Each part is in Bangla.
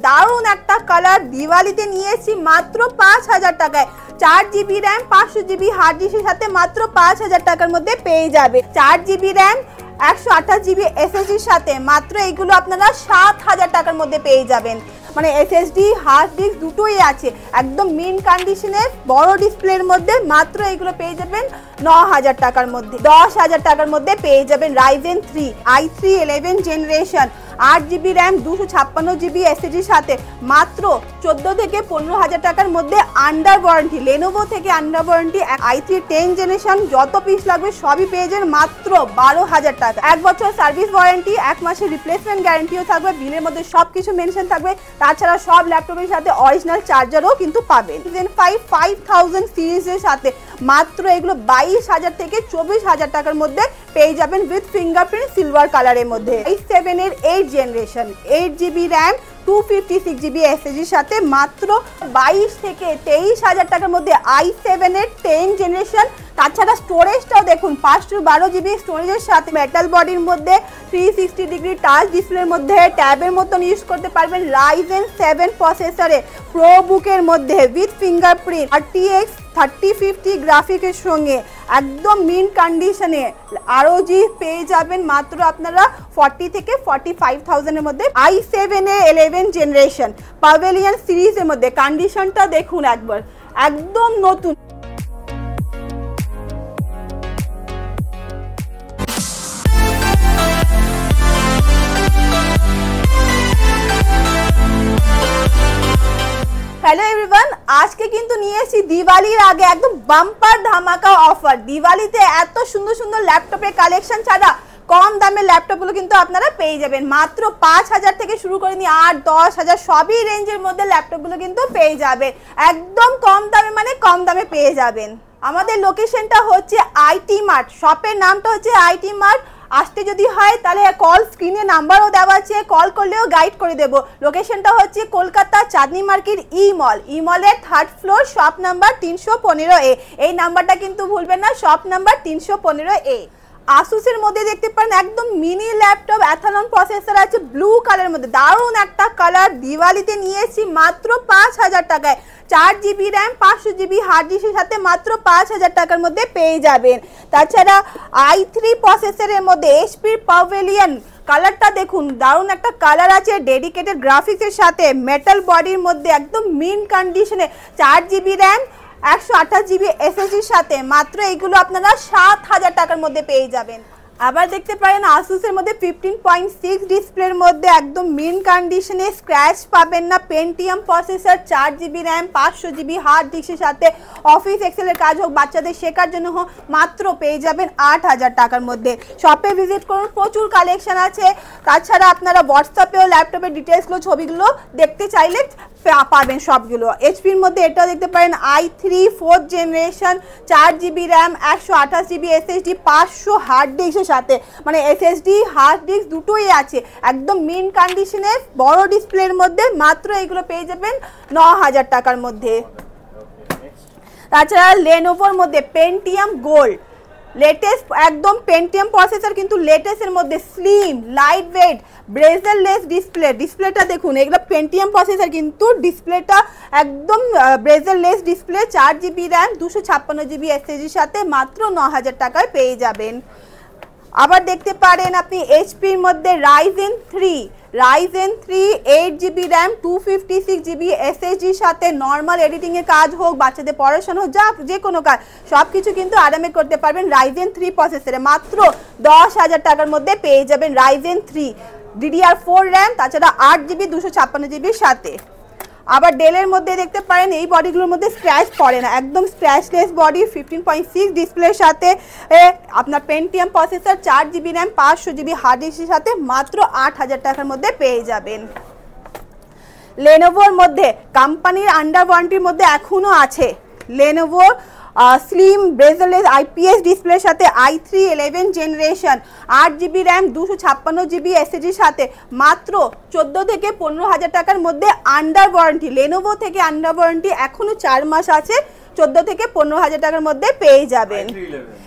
দারুণ একটা কালার, দিওয়ালিতে নিয়েছি মাত্র 5000 টাকায়। 4GB র্যাম 500GB হার্ড ডিস্কের সাথে মাত্র 5000 টাকার মধ্যে পেয়ে যাবে। 4GB র্যাম 128GB SSDর সাথে মাত্র এইগুলো আপনারা 7000 টাকার মধ্যে পেয়ে যাবেন। মানে SSD হার্ড ডিস্ক দুটোই আছে, একদম মিন কন্ডিশনের বড় ডিসপ্লের মধ্যে মাত্র এইগুলো পেয়ে যাবেন 9000 টাকার মধ্যে। 10000 টাকার মধ্যে পেয়ে যাবেন Ryzen 3 i3 11 generation 8GB RAM 256GB SSDর সাথে মাত্র 14 থেকে 15000 টাকার মধ্যে আন্ডার ওয়ারেন্টি। Lenovo থেকে আন্ডার ওয়ারেন্টি i3 10 জেনারেশন যত পিস লাগবে সবই পেয়ে যাবেন মাত্র 12000 টাকা। 1 বছর সার্ভিস ওয়ারেন্টি, 1 মাসের রিপ্লেসমেন্ট গ্যারান্টিও থাকবে, বিলের মধ্যে সবকিছু মেনশন থাকবে। তাছাড়া সব ল্যাপটপের সাথে অরিজিনাল চার্জারও কিন্তু পাবেন। Ryzen 5 5000 সিরিজের সাথে মাত্র এগুলো 22000 থেকে 24000 টাকার মধ্যে পেয়ে যাবেন উইথ ফিঙ্গারপ্রিন্ট সিলভার কালারের মধ্যে। i7 এর 8 জেনারেশন 8GB র্যাম 256GB SSDর সাথে মাত্র 22 থেকে 23000 টাকার মধ্যে i7 এর 10 জেনারেশন। তাছাড়া স্টোরেজটাও দেখুন 512GB স্টোরেজের সাথে মেটাল বডির মধ্যে 360 ডিগ্রি টাচ ডিসপ্লের মধ্যে ট্যাবের মতন ইউজ করতে পারবেন। Ryzen 7 প্রসেসরে প্রো বুকের মধ্যে উইথ ফিঙ্গারপ্রিন্ট RTX 3050 গ্রাফিকের সঙ্গে একদম মিন কন্ডিশনে ROG পেয়ে যাবেন মাত্র আপনারা 40 থেকে 45000 এর মধ্যে। i7 এ 11 জেনারেশন পাভেলিয়ন সিরিজের মধ্যে কন্ডিশনটা দেখুন একবার, একদম নতুন। হ্যালো এভরিওয়ান, আজকে কিন্তু নিয়ে এসেছি দিওয়ালির আগে একদম বাম্পার ধামাকা অফার। দিওয়ালিতে এত সুন্দর সুন্দর ল্যাপটপের কালেকশন ছাড়া কম দামের ল্যাপটপগুলো কিন্তু আপনারা পেয়ে যাবেন মাত্র 5000 থেকে শুরু করে নিয়ে 8-10,000 সবই রেঞ্জের মধ্যে ল্যাপটপগুলো কিন্তু পেয়ে যাবেন একদম কম দামে, মানে কম দামে পেয়ে যাবেন। আমাদের লোকেশনটা হচ্ছে আইটি মার্ট, শপের নামটা হচ্ছে আইটি মার্ট। আসতে যদি হয় তাহলে কল স্ক্রিনে নাম্বারও দেওয়া আছে, কল করলেও গাইড করে দেবো। লোকেশনটা হচ্ছে কলকাতা চাঁদনি মার্কেট ই মলের 3rd floor, shop number 315A। এই নাম্বারটা কিন্তু ভুলবেন না, শপ নাম্বার 315A। আসুসের মধ্যে দেখতে পারেন একদম মিনি ল্যাপটপ, অ্যাথালন প্রসেসর আছে ব্লু কালারের মধ্যে, দারুণ একটা কালার। দিওয়ালিতে নিয়েছি মাত্র 5000 টাকায়। 4GB র্যাম 500GB হার্ড ডিস্কের সাথে মাত্র 5000 টাকার মধ্যে পেয়ে যাবেন। তাছাড়া i3 প্রসেসরের মধ্যে HP পাভেলিয়ন কালারটা দেখুন, দারুণ একটা কালার আছে ডেডিকেটেড গ্রাফিক্সের সাথে মেটাল বডির মধ্যে একদম মিন কন্ডিশনে 4GB র্যাম 128GB SSDর সাথে মাত্র এইগুলো আপনারা 7000 টাকার মধ্যে পেয়ে যাবেন। আবার দেখতে পারেন আসুসের মধ্যে 15.6 ডিসপ্লের মধ্যে একদম মিন কন্ডিশনে, স্ক্র্যাচ পাবেন না, Pentium processor 4GB RAM 500GB hard ডিস্কের সাথে অফিস এক্সেলের কাজ হোক, বাচ্চাদের শেখার জন্য হোক, মাত্র পেয়ে যাবেন 8000 টাকার মধ্যে। শপে ভিজিট করুন, প্রচুর কালেকশন আছে। তাছাড়া আপনারা হোয়াটসঅ্যাপেও ল্যাপটপের ডিটেলসগুলো ছবিগুলো দেখতে চাইলে পাবেন সবগুলো। এইচপির মধ্যে এটাও দেখতে পারেন i3 4th generation 4GB RAM 128GB SSD 500 hard ডিস্কের সাথে, মানে SSD হার্ড ডিস্ক দুটোই আছে, একদম মিন কন্ডিশনের বড় ডিসপ্লের মধ্যে মাত্র এগুলো পেয়ে যাবেন 9000 টাকার মধ্যে। তাছাড়া লেনোভোর মধ্যে পেন্টিয়াম গোল্ড লেটেস্ট একদম পেন্টিয়াম প্রসেসর, কিন্তু লেটেস্টের মধ্যে স্লিম লাইট ওয়েট ব্রেজারলেস ডিসপ্লেটা দেখুন, এগুলো পেন্টিয়াম প্রসেসর কিন্তু ডিসপ্লেটা একদম ব্রেজারলেস ডিসপ্লে। 4GB র্যাম 256GB SSDর সাথে মাত্র 9000 টাকায় পেয়ে যাবেন। আবার দেখতে পারেন আপনি এইচপির মধ্যে Ryzen 3 8GB র্যাম 256GB SSDর সাথে নর্মাল এডিটিংয়ের কাজ হোক, বাচ্চাদের পড়াশোনা হোক, যা যে কোনো কাজ সব কিছু কিন্তু আরামে করতে পারবেন Ryzen 3 প্রসেসরে মাত্র 10000 টাকার মধ্যে পেয়ে যাবেন Ryzen 3 DDR4 র্যাম, তাছাড়া 8GB 256GBর সাথে। আবার ডেলের মধ্যে দেখতে পারেন এই বডিগুলোর মধ্যে স্ক্র্যাচ পড়ে না, একদম স্ক্র্যাচলেস বডি 15.6 ডিসপ্লের সাথে আপনার Pentium processor 4GB RAM 500GB hard ডিস্কের সাথে মাত্র 8000 টাকার মধ্যে পেয়ে যাবেন। লেনোভোর মধ্যে কোম্পানির আন্ডার ওয়ারেন্টির মধ্যে এখনো আছে লেনোভো স্লিম ব্রেজারলেস IPS ডিসপ্লের সাথে i3 11 generation 8GB RAM 256GB SSDর সাথে মাত্র 14 থেকে 15000 টাকার মধ্যে আন্ডার ওয়ারেন্টি। লেনোভো থেকে আন্ডার ওয়ারেন্টি এখনো 4 মাস আছে, 14 থেকে 15000 টাকার মধ্যে পেয়ে যাবেন।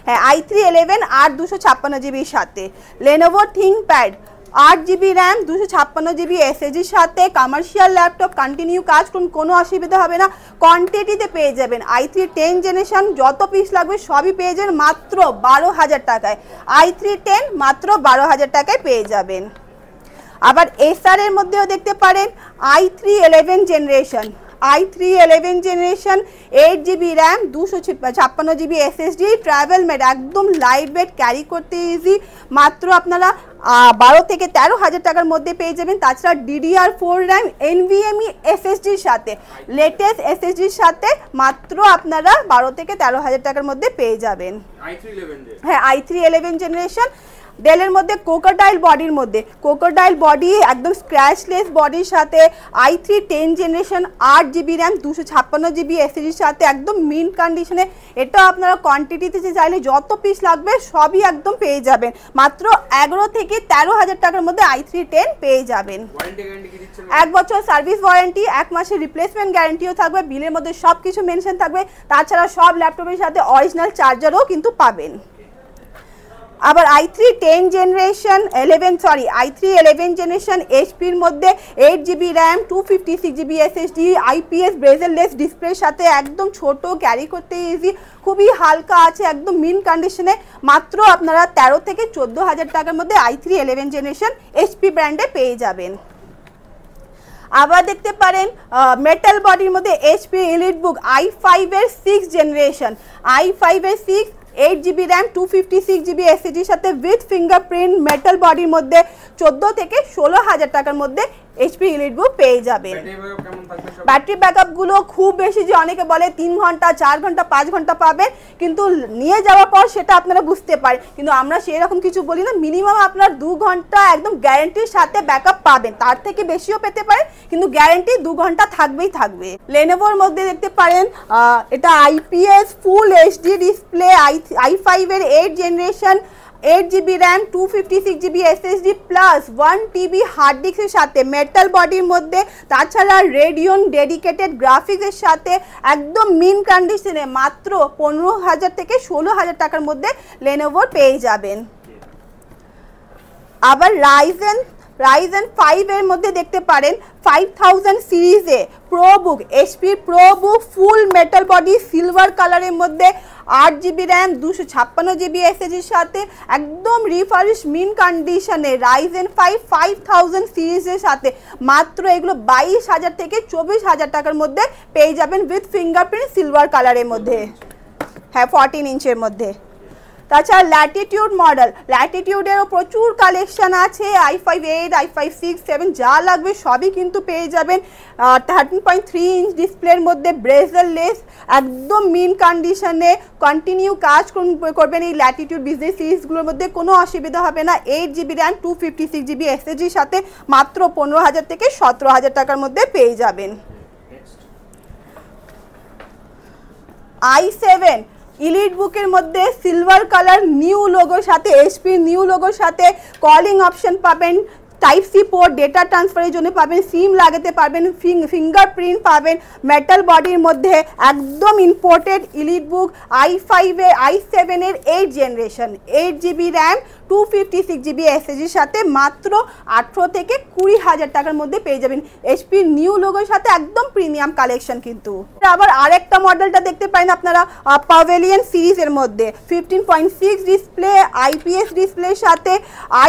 হ্যাঁ, i3 11 আর 256GBর সাথে। Lenovo ThinkPad 8GB RAM 256GB এসএসডির সাথে কমার্শিয়াল ল্যাপটপ, কন্টিনিউ কাজ করুন, কোনো অসুবিধা হবে না। কোয়ান্টিটিতে পেয়ে যাবেন i3 10 জেনারেশন, যত পিস লাগবে সবই পেয়ে যাবেন মাত্র 12,000 টাকায়। i3 10 মাত্র 12,000 টাকায় পেয়ে যাবেন। আবার এসআর এর মধ্যেও দেখতে পারেন i3 11 generation, i3 11 generation 8GB RAM 256GB SSD, travel made, একদম লাইট ওয়েট, ক্যারি করতে ইজি, মাত্র আপনারা 12 থেকে 13,000 টাকার মধ্যে পেয়ে যাবেন। তাছাড়া DDR4 র্যাম NVMe এসএসডির সাথে, লেটেস্ট এসএসডির সাথে মাত্র আপনারা 12 থেকে 13,000 টাকার মধ্যে পেয়ে যাবেন। হ্যাঁ, i3 11 জেনারেশন ডেলের মধ্যে কোকোডাইল বডির মধ্যে, কোকোডাইল বডি একদম স্ক্র্যাচলেস বডির সাথে i3 10 generation 8GB RAM 256GB এসএসডির সাথে একদম মিন্ট কন্ডিশনে। এটা আপনারা কোয়ান্টিটিতে চাইলে যত পিস লাগবে সবই একদম পেয়ে যাবেন, মাত্র 11 থেকে 13,000 টাকার মধ্যে i3 10 পেয়ে যাবেন। 1 বছর সার্ভিস ওয়ারেন্টি, 1 মাসের রিপ্লেসমেন্ট গ্যারান্টিও থাকবে, বিলের মধ্যে সব কিছু মেনশন থাকবে। তাছাড়া সব ল্যাপটপের সাথে অরিজিনাল চার্জারও কিন্তু পাবেন। আবার i3 10 জেনারেশন i3 11 জেনারেশন এইচপির মধ্যে 8GB RAM 256GB SSD, IPS ব্রেজেললেস ডিসপ্লের সাথে একদম ছোট, ক্যারি করতে ইজি, খুবই হালকা আছে, একদম মিন কন্ডিশনে, মাত্র আপনারা 13 থেকে 14,000 টাকার মধ্যে i3 11 জেনারেশন এইচপি ব্র্যান্ডে পেয়ে যাবেন। আবার দেখতে পারেন মেটাল বডির মধ্যে এইচপি এলিটবুক i5 এর 6 জেনারেশন, i5 এর 6 8GB র্যাম 256GB এসএসডির সাথে উইথ ফিঙ্গারপ্রিন্ট, মেটাল বডির মধ্যে 14 থেকে 16,000 টাকার মধ্যে এইচপি এলিটবুক পেয়ে যাবেন। ব্যাটারি ব্যাকআপ গুলো খুব বেশি যে অনেকে বলে 3 ঘন্টা 4 ঘন্টা 5 ঘন্টা পাবেন, কিন্তু নিয়ে যাওয়ার পর সেটা আপনারা বুঝতে পারেন, কিন্তু আমরা সেই রকম কিছু বলি না। মিনিমাম আপনার 2 ঘন্টা একদম গ্যারান্টির সাথে ব্যাকআপ পাবেন, তার থেকে বেশিও পেতে পারেন, কিন্তু গ্যারান্টি 2 ঘন্টা থাকবেই থাকবে। লেনোভোর মধ্যে দেখতে পারেন এটা IPS full HD display i5 এর 8 generation 8GB RAM 256GB SSD plus 1TB hard ডিস্কের সাথে, মেটাল বডির মধ্যে, তাছাড়া রেডিয়ন ডেডিকেটেড গ্রাফিক্সের সাথে একদম মিন কন্ডিশনে মাত্র 15,000 থেকে 16,000 টাকার মধ্যে লেনোভোর পেয়ে যাবেন। আবার রাইজেন 5 এর মধ্যে দেখতে পারেন 5000 সিরিজে প্রোবুক, এইচপি প্রোবুক ফুল মেটাল বডি সিলভার কালারের মধ্যে 8GB র্যাম 256GB এসএসডির সাথে একদম রিফারিশ মিন কন্ডিশনে রাইজেন 5 5000 সিরিজের সাথে মাত্র এগুলো 22,000 থেকে 24,000 টাকার মধ্যে পেয়ে যাবেন উইথ ফিঙ্গারপ্রিন্ট সিলভার কালারের মধ্যে। হ্যাঁ, 14 ইঞ্চের মধ্যে। তাছাড়া ল্যাটিটিউড মডেল, ল্যাটিটিউডেরও প্রচুর কালেকশন আছে, i5 8 i5 6 7 যা লাগবে সবই কিন্তু পেয়ে যাবেন। 13.3 ইঞ্চ ডিসপ্লের মধ্যে ব্রেজেললেস, একদম মিন কন্ডিশনে, কন্টিনিউ কাজ করবেন এই ল্যাটিটিউড বিজনেস সিরিজগুলোর মধ্যে, কোনো অসুবিধা হবে না। 8GB র্যাম 256GB এসএসডির সাথে মাত্র 15,000 থেকে 17,000 টাকার মধ্যে পেয়ে যাবেন। i7 ইলিট বুকের মধ্যে সিলভার কালার নিউ লোগোর সাথে, এইচপি নিউ লোগোর সাথে কলিং অপশন পাবেন, টাইপ সি পোর্ট ডেটা ট্রান্সফারের জন্য পাবেন, সিম লাগাতে পারবেন, ফিঙ্গারপ্রিন্ট পাবেন, মেটাল বডির মধ্যে একদম ইম্পোর্টেড ইলিট বুক i5 এর i7 এর 8 জেনারেশন 8GB র্যাম 256GB এসএসডির সাথে মাত্র 18 থেকে 20,000 টাকার মধ্যে পেয়ে যাবেন। এইচপি নিউ লোগোর সাথে একদম প্রিমিয়াম কালেকশন কিন্তু। আবার আরেকটা মডেলটা দেখতে পারেন আপনারা পাভেলিয়ন সিরিজের মধ্যে 15.6 ডিসপ্লে, IPS ডিসপ্লের সাথে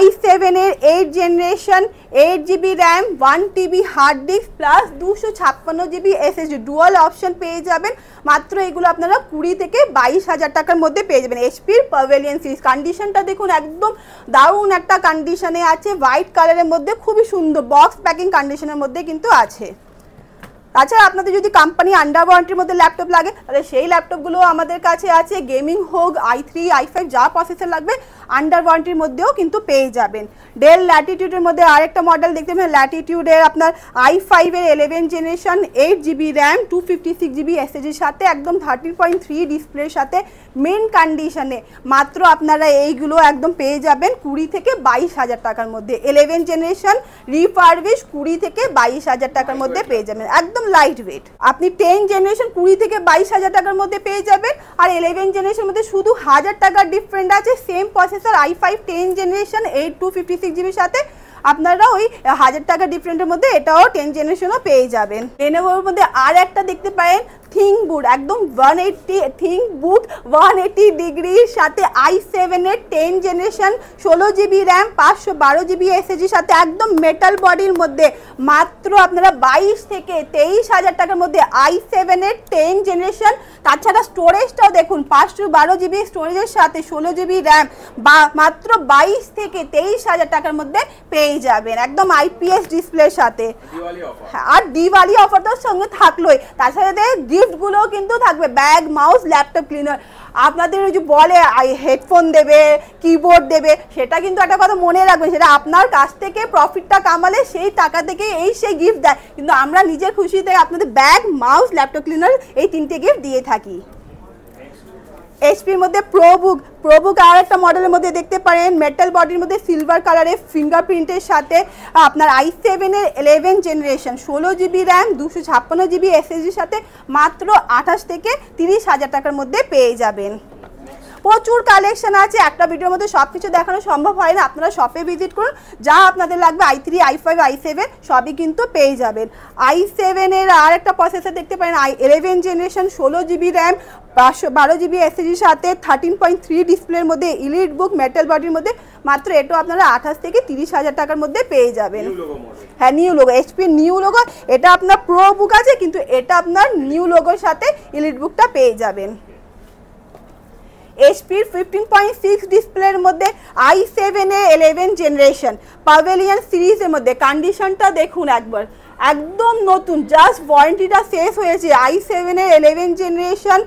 i7 এর 8 generation 8GB RAM 1TB hard disk plus 256GB SSD dual option পেয়ে যাবেন। মাত্র এগুলো আপনারা 20 থেকে 22,000 টাকার মধ্যে পেয়ে যাবেন। এইচপির পাভেলিয়ন সিরিজ কন্ডিশনটা দেখুন, একদম দারুণ একটা কন্ডিশনে আছে, হোয়াইট কালারের মধ্যে, খুবই সুন্দর বক্স প্যাকিং কন্ডিশনের মধ্যে কিন্তু আছে। তাছাড়া আপনাদের যদি কোম্পানি আন্ডার ওয়ারেন্টির মধ্যে ল্যাপটপ লাগে তাহলে সেই ল্যাপটপগুলো আমাদের কাছে আছে, গেমিং হোক, i3 i5 যা প্রসেসর লাগবে আন্ডার ওয়ারেন্টির মধ্যেও কিন্তু পেয়ে যাবেন। ডেল ল্যাটিটিউডের মধ্যে আরেকটা মডেল দেখতে পাবেন, ল্যাটিটিউডের আপনার i5 এর 11 জেনারেশন 8GB র্যাম 256GB এসএসডির সাথে একদম 13.3 ডিসপ্লের সাথে মেন কন্ডিশনে মাত্র আপনারা এইগুলো একদম পেয়ে যাবেন 20 থেকে 22,000 টাকার মধ্যে। 11 জেনারেশন রিফারবিশ 20 থেকে 22,000 টাকার মধ্যে পেয়ে যাবেন, একদম লাইট ওয়েট। আপনি 10 জেনারেশন 20 থেকে 22,000 টাকার মধ্যে পেয়ে যাবেন, আর 11 জেনারেশনের মধ্যে শুধু 1000 টাকার ডিফারেন্ট আছে। Same processor i5 10 generation 8 256GB সাথে আপনারা ওই 1000 টাকা ডিফারেন্টের মধ্যে এটাও 10 জেনারেশনও পেয়ে যাবেন। লেনোভোর মধ্যে আর একটা দেখতে পারেন থিংকবুক, একদম 180 থিংকবুক 180 ডিগ্রির সাথে i7 এর 10 জেনারেশন 16 জিবি র্যাম 512 জিবি এসএসজির সাথে একদম মেটাল বডির মধ্যে মাত্র আপনারা 22 থেকে 23,000 টাকার মধ্যে i7 এর 10 জেনারেশন। তাছাড়া স্টোরেজটাও দেখুন 512 জিবি স্টোরেজের সাথে 16 জিবি র্যাম বা মাত্র 22 থেকে 23,000 টাকার মধ্যে পেয়ে যাবেন একদম আইপিএস ডিসপ্লের সাথে। আর দিওয়ালি অফার তো সঙ্গে থাকলোই, তার সাথে গিফটগুলো কিন্তু থাকবে ব্যাগ, মাউস, ল্যাপটপ ক্লিনার। আপনাদের ওই যে বলে হেডফোন দেবে, কিবোর্ড দেবে, সেটা কিন্তু একটা কথা মনে রাখবেন, সেটা আপনার কাছ থেকে প্রফিটটা কামালে সেই টাকা থেকে সেই গিফট দেয়, কিন্তু আমরা নিজের খুশিতে আপনাদের ব্যাগ, মাউস, ল্যাপটপ ক্লিনার এই 3টে গিফট দিয়ে থাকি। এইচপির মধ্যে প্রোবুক আর একটা মডেলের মধ্যে দেখতে পারেন মেটাল বডির মধ্যে সিলভার কালারের ফিঙ্গারপ্রিন্টের সাথে আপনার i7 এর 11 জেনারেশন 16 জিবি র্যাম 256 জিবি এসএসজির সাথে মাত্র 28 থেকে 30,000 টাকার মধ্যে পেয়ে যাবেন। প্রচুর কালেকশন আছে, একটা ভিডিওর মধ্যে সব কিছু দেখানো সম্ভব হয় না, আপনারা শপে ভিজিট করুন, যা আপনাদের লাগবে i3, i5, i7 সবই কিন্তু পেয়ে যাবেন। i7 এর আর একটা প্রসেসর দেখতে পারেন i11 generation 16 GB RAM 512 GB এসএসজির সাথে 13.3 ডিসপ্লের মধ্যে ইলিট বুক মেটাল বডির মধ্যে মাত্র এটাও আপনারা 28 থেকে 30,000 টাকার মধ্যে পেয়ে যাবেন। হ্যাঁ, new logo, HP new logo, এটা আপনার প্রো বুক আছে কিন্তু এটা আপনার নিউ লোগোর সাথে ইলিট বুকটা পেয়ে যাবেন। এইচপির 15.6 ডিসপ্লের মধ্যে i7 এর 11 জেনারেশন পাভেলিয়ন সিরিজের মধ্যে কন্ডিশনটা দেখুন একবার, একদম নতুন, জাস্ট ওয়ারেন্টিটা শেষ হয়েছে। i7 এর 11 জেনারেশন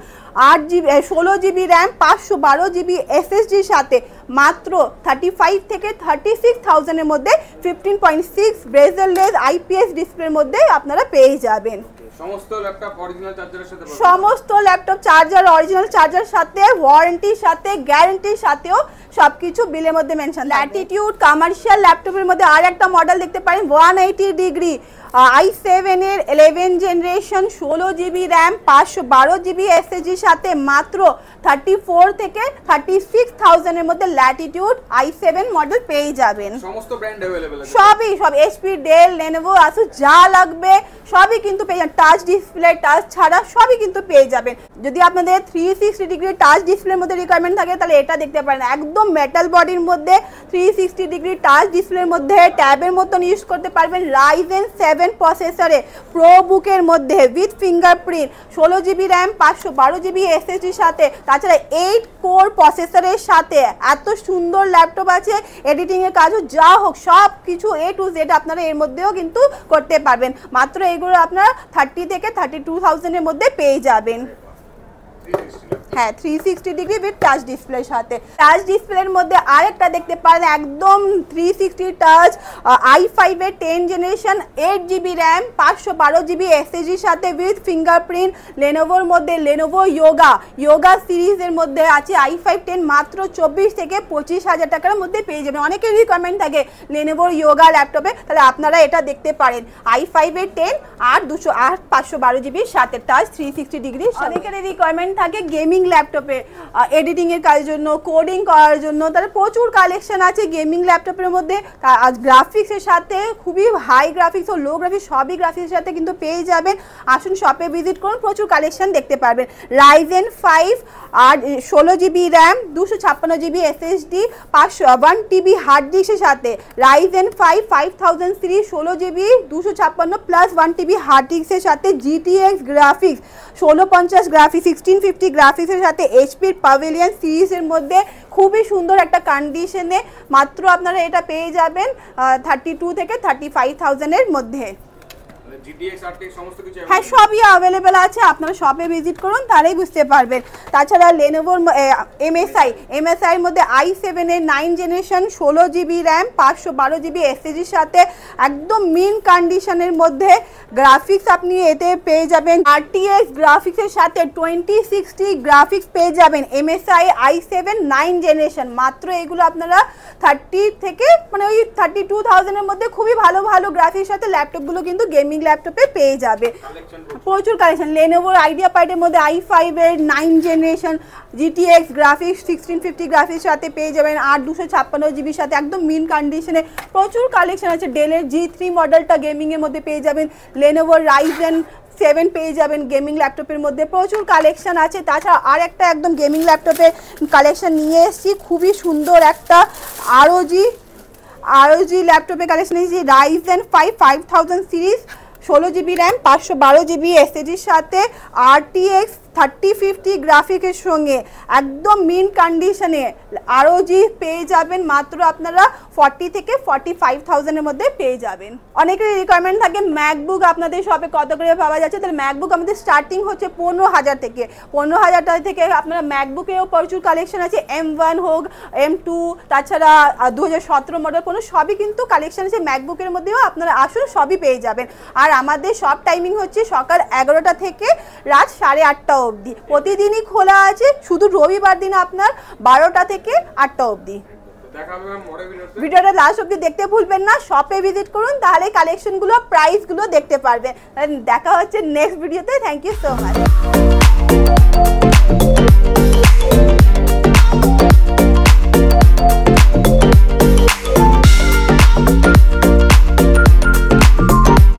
16 জিবি র্যাম 512 জিবি এসএসজির সাথে মাত্র 35 থেকে 36,000 এর মধ্যে 15.6 বেজেললেস আইপিএস ডিসপ্লের মধ্যে আপনারা পেয়ে যাবেন। সমস্ত ল্যাপটপ অরিজিনাল চার্জারের সাথে, সমস্ত ল্যাপটপ চার্জার অরিজিনাল চার্জার সাথে, ওয়ারেন্টির সাথে, গ্যারান্টির সাথেও সবকিছু বিলের মধ্যে মেনশন। ল্যাটিটিউড কমার্শিয়াল ল্যাপটপের মধ্যে আর একটা মডেল দেখতে পারেন 180 ডিগ্রি i7 এর 11 জেনারেশন 16 জিবি র্যাম 512 জিবি এসএসজির সাথে মাত্র 34 থেকে 36,000 এর মধ্যে ল্যাটিটিউড i7 মডেল পেয়ে যাবেন। সমস্ত ব্র্যান্ড अवेलेबल আছে, সব এইচপি, ডেল, লেনোভো, আসুস যা লাগবে সবই কিন্তু পেয়ে যাবেন। টাচ ডিসপ্লে, টাচ ছাড়া সবই কিন্তু পেয়ে যাবেন। যদি আপনাদের 360 ডিগ্রি টাচ ডিসপ্লের মধ্যে রিকোয়ারমেন্ট থাকে তাহলে এটা দেখতে পারেন, একদম মেটাল বডির মধ্যে 360 ডিগ্রি টাচ ডিসপ্লের মধ্যে ট্যাবের মতন ইউজ করতে পারবেন। Ryzen 7 প্রসেসরে প্রো বুকের মধ্যে with fingerprint 16 GB RAM 512 GB এসএসজির সাথে, তাছাড়া 8 কোর প্রসেসরের সাথে এত সুন্দর ল্যাপটপ আছে, এডিটিং এর কাজও যা হোক সব কিছু A to Z আপনারা এর মধ্যেও কিন্তু করতে পারবেন। মাত্র এগুলো আপনারা 30 থেকে 32,000 এর মধ্যে পেয়ে যাবেন। হ্যাঁ, 360 ডিগ্রি উইথ টাচ ডিসপ্লের সাথে। টাচ ডিসপ্লের মধ্যে আরেকটা দেখতে পারেন একদম 360 টাচ i5 এর 10 জেনারেশন 8 জিবি র্যাম 512 জিবি এসএসজির সাথে উইথ ফিঙ্গারপ্রিন্ট। লেনোভোর মধ্যে লেনোভো যোগা সিরিজের মধ্যে আছে i5 10 মাত্র 24 থেকে 25,000 টাকার মধ্যে পেয়ে যাবেন। অনেকের রিকোয়ারমেন্ট থাকে লেনোভোর যোগা ল্যাপটপে, তাহলে আপনারা এটা দেখতে পারেন i5 এর 10 আর 512 জিবির সাথে টাচ 360 ডিগ্রি। অনেকের রিকোয়ারমেন্ট থাকে গেমিং ল্যাপটপে এডিটিং এর কাজের জন্য, কোডিং করার জন্য, তাহলে প্রচুর কালেকশন আছে গেমিং ল্যাপটপের মধ্যে। গ্রাফিক্সের সাথে খুবই হাই গ্রাফিক্স ও লো গ্রাফিক্স সবই গ্রাফিক্সের সাথে কিন্তু পেয়ে যাবেন। আসুন শপে ভিজিট করুন, প্রচুর কালেকশন দেখতে পারবেন। Ryzen 5 আর 16 GB RAM 256 GB SSD 1 TB hard ডিস্কের সাথে Ryzen 5 5000 series 16 GB 256 plus 1 TB hard ডিস্কের সাথে GTX গ্রাফিক্স 1650 গ্রাফিক্স 1650 গ্রাফিক্সের সাথে এইচপির পাভেলিয়ন সিরিজের মধ্যে খুবই সুন্দর একটা কন্ডিশনে মাত্র আপনারা এটা পেয়ে যাবেন 32 থেকে 35,000 এর মধ্যে। GTX RTX সমস্ত কিছু হ্যাঁ, সবই अवेलेबल আছে, আপনারা শপে ভিজিট করুন তাহলেই বুঝতে পারবেন। তাছাড়া লেনোভোর MSI এর মধ্যে i7 এর 9 জেনারেশন 16 জিবি র্যাম 512 জিবি এসএসজির সাথে একদম মিন কন্ডিশনের মধ্যে গ্রাফিক্স আপনি এতে পেয়ে যাবেন। RTX গ্রাফিক্সের সাথে 2060 গ্রাফিক্স পেয়ে যাবেন। MSI i7 9 জেনারেশন মাত্র এগুলো আপনারা 30 থেকে মানে ওই 32,000 এর মধ্যে খুবই ভালো ভালো গ্রাফিক্সের সাথে ল্যাপটপগুলো কিন্তু গেমিং গেমিং ল্যাপটপে পেয়ে যাবে। কালেকশন প্রচুর কালেকশন। লেনোভোর আইডিয়া প্যাডের মধ্যে i5 এর 9 জেনারেশন GTX গ্রাফিক্স 1650 গ্রাফিক্স সাথে পেয়ে যাবেন, 8 256 জিবির সাথে একদম মিন কন্ডিশনে প্রচুর কালেকশন আছে। ডেলের G3 মডেলটা গেমিংয়ের মধ্যে পেয়ে যাবেন, লেনোভোর Ryzen 7 পেয়ে যাবেন গেমিং ল্যাপটপের মধ্যে, প্রচুর কালেকশন আছে। তাছাড়া আর একটা একদম গেমিং ল্যাপটপের কালেকশন নিয়ে এসেছি, খুবই সুন্দর একটা ROG ল্যাপটপের কালেকশন নিয়েছি। Ryzen 5 5000 series, 16 GB RAM, 512 GB এসএসডির সাথে RTX 3050 গ্রাফিকের সঙ্গে একদম মিন কন্ডিশনে ROG পেয়ে যাবেন মাত্র আপনারা 40 থেকে 45,000 এর মধ্যে পেয়ে যাবেন। অনেকের রিকোয়ারমেন্ট থাকে ম্যাকবুক আপনাদের শপে কত করে পাওয়া যাচ্ছে, তাহলে ম্যাকবুক আমাদের স্টার্টিং হচ্ছে 15,000 থেকে। 15,000 টাকা থেকে আপনারা ম্যাকবুকেও প্রচুর কালেকশন আছে, M1 হোক M2, তাছাড়া 2017 মডেল কোনো সবই কিন্তু কালেকশন আছে ম্যাকবুকের মধ্যেও, আপনারা আসুন সবই পেয়ে যাবেন। আর আমাদের শপ টাইমিং হচ্ছে সকাল 11টা থেকে রাত 8:30 অবধি, প্রতিদিনই খোলা আছে, শুধু রবিবার দিন আপনার 12টা থেকে 8টা অবধি। ভিডিওটা লাস্ট অবধি দেখতে ভুলবেন না, শপে ভিজিট করুন, তাহলে কালেকশনগুলো প্রাইসগুলো দেখতে পারবেন। দেখা হচ্ছে নেক্সট ভিডিওতে। Thank you so much.